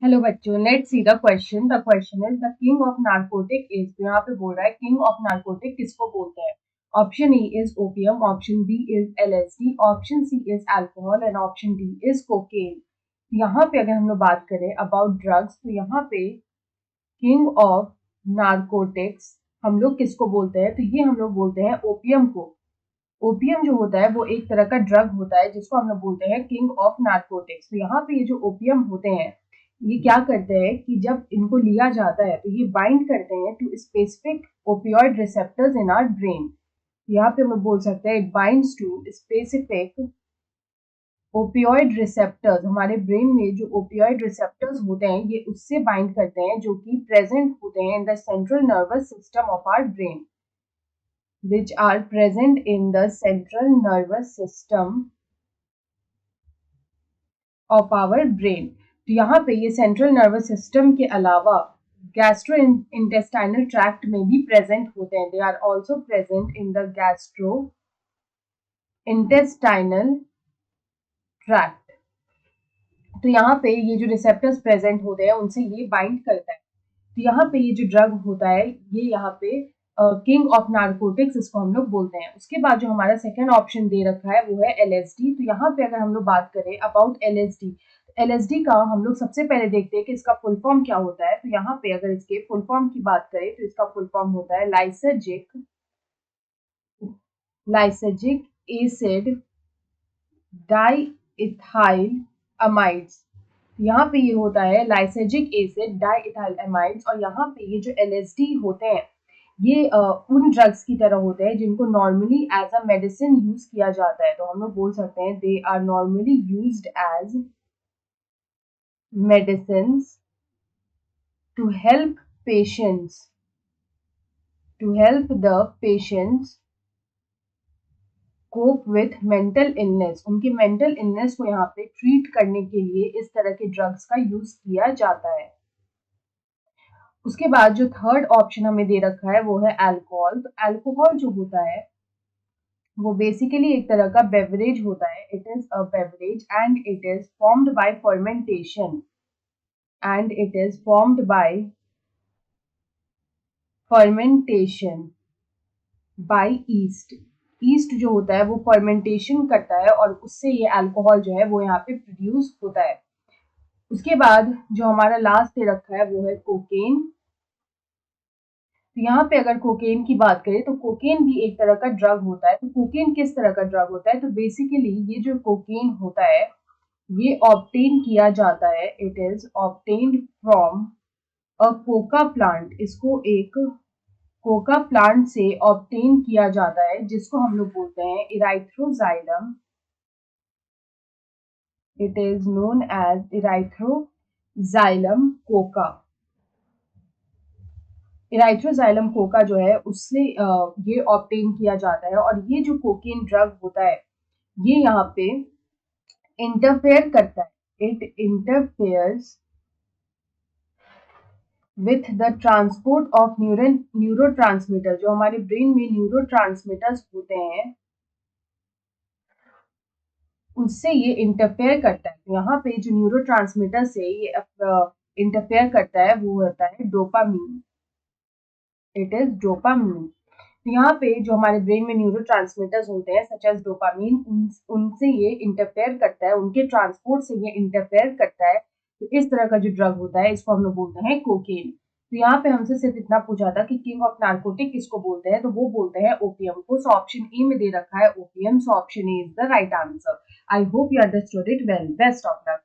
Hello बच्चों, let's see the question. The question is the king of narcotic is. तो यहाँ पे बोल रहा है किंग ऑफ नारकोटिक किसको बोलते हैं। Option A is opium, option B is LSD, option C is alcohol and option D is cocaine. यहाँ पे अगर हम लोग बात करें अबाउट ड्रग्स, तो यहाँ पे किंग ऑफ नारकोटिक्स हम लोग किसको बोलते हैं, तो ये हम लोग बोलते हैं ओपियम को। ओपियम जो होता है वो एक तरह का ड्रग होता है जिसको हम लोग बोलते हैं किंग ऑफ नारकोटिक्स। तो यहाँ पे ये जो ओपियम होते हैं ये क्या करते हैं कि जब इनको लिया जाता है तो ये बाइंड करते हैं to specific opioid receptors in our brain. यहाँ पे हम लोग बोल सकते हैं it binds to specific opioid receptors. हमारे ब्रेन में जो ओपियोइड रिसेप्टर्स होते हैं ये उससे बाइंड करते हैं जो कि प्रेजेंट होते हैं in the central nervous system of our brain, which are present in the central nervous system of our brain। तो यहाँ पे ये सेंट्रल नर्वस सिस्टम के अलावा गैस्ट्रो इंटेस्टाइनल ट्रैक्ट में भी प्रेजेंट होते हैं। They are also present in the gastrointestinal tract. तो यहाँ पे ये जो रिसेप्टर्स प्रेजेंट होते हैं उनसे ये बाइंड करता है। तो यहाँ पे ये जो ड्रग होता है ये यहाँ पे किंग ऑफ नारकोटिक्स इसको हम लोग बोलते हैं। उसके बाद जो हमारा सेकंड ऑप्शन दे रखा है वो है एलएसडी। तो यहाँ पे अगर हम लोग बात करें अबाउट एलएसडी, एलएसडी का हम लोग सबसे पहले देखते हैं कि इसका फुल फॉर्म क्या होता है। तो यहाँ पे अगर इसके फुल फॉर्म की बात करें तो इसका फुल फॉर्म होता है लाइसर्जिक एसिड डाइइथाइल अमाइड्स। यहाँ पे ये होता है लाइसर्जिक एसिड डाइइथाइल अमाइड्स। और यहाँ पे ये जो एलएसडी होते हैं ये उन ड्रग्स की तरह होते हैं जिनको normally as a medicine use किया जाता है। तो हम लोग बोल सकते हैं they are normally used as medicine to help patients, to help the patients cope with mental illness. उनकी मेंटल इलनेस को यहाँ पे ट्रीट करने के लिए इस तरह के ड्रग्स का यूज किया जाता है। उसके बाद जो थर्ड ऑप्शन हमें दे रखा है वो है अल्कोहल। तो अल्कोहल जो होता है वो बेसिकली एक तरह का बेवरेज होता है। It is a beverage and it is formed by fermentation, and it is formed by fermentation by yeast. Yeast जो होता है वो फर्मेंटेशन करता है और उससे ये अल्कोहल जो है वो यहाँ पे प्रोड्यूस होता है। उसके बाद जो हमारा लास्ट दे रखा है वो है कोकेन। तो यहाँ पे अगर कोकेन की बात करें तो कोकेन भी एक तरह का ड्रग होता है। तो कोकेन किस तरह का ड्रग होता है, तो बेसिकली ये जो कोकेन होता है ये ऑब्टेन किया जाता है, it is obtained from a Coca plant. इसको एक कोका प्लांट से ऑब्टेन किया जाता है जिसको हम लोग बोलते हैं erythroxylum. It is known as erythroxylum coca. Erythroxylum coca जो है उससे ये ऑब्टेन किया जाता है। और ये जो कोकेन ड्रग होता है ये यहाँ पे इंटरफेयर करता है, it interferes with the transport of neurotransmitter. जो हमारे ब्रेन में न्यूरोट्रांसमीटर्स होते हैं उससे ये इंटरफेयर करता है। तो यहाँ पे जो न्यूरोट्रांसमीटर से ये इंटरफेयर करता है वो होता है डोपामीन। It is dopamine. तो यहाँ पे जो हमारे ब्रेन में न्यूरोट्रांसमीटर्स होते हैं सच एज डोपामीन उनसे ये इंटरफेयर करता है, उनके ट्रांसपोर्ट से ये इंटरफेयर करता है। तो इस तरह का जो ड्रग होता है इसको हम लोग बोलते हैं कोकेन। तो यहाँ पे हमसे सिर्फ इतना पूछा था कि किंग ऑफ नारकोटिक किसको बोलते हैं, तो वो बोलते हैं ओपियम को। सो ऑप्शन ए में दे रखा है opium. So option A is the right answer. I hope you understood it well. Best of luck.